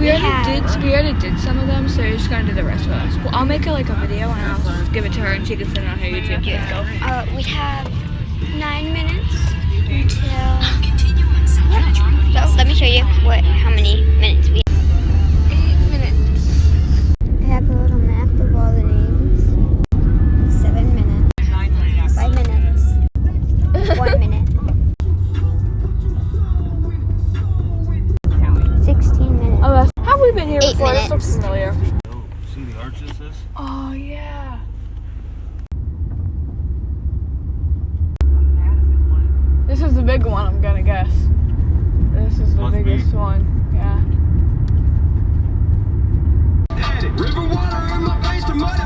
we already did some of them, so you're just gonna do the rest of us. Well, I'll make like a video and I'll just give it to her and she can send it on her YouTube. Let's go. We have 9 minutes until. So let me show you how many minutes we have. 8 minutes. I have a little map of all the names. 7 minutes. 5 minutes. 1 minute. 16 minutes. Oh, have we been here 8 before? This minutes. looks familiar. See the arches this? Oh yeah. This is the big one, I'm gonna guess. This is the Must be. biggest one. Yeah. River water in my face, the mud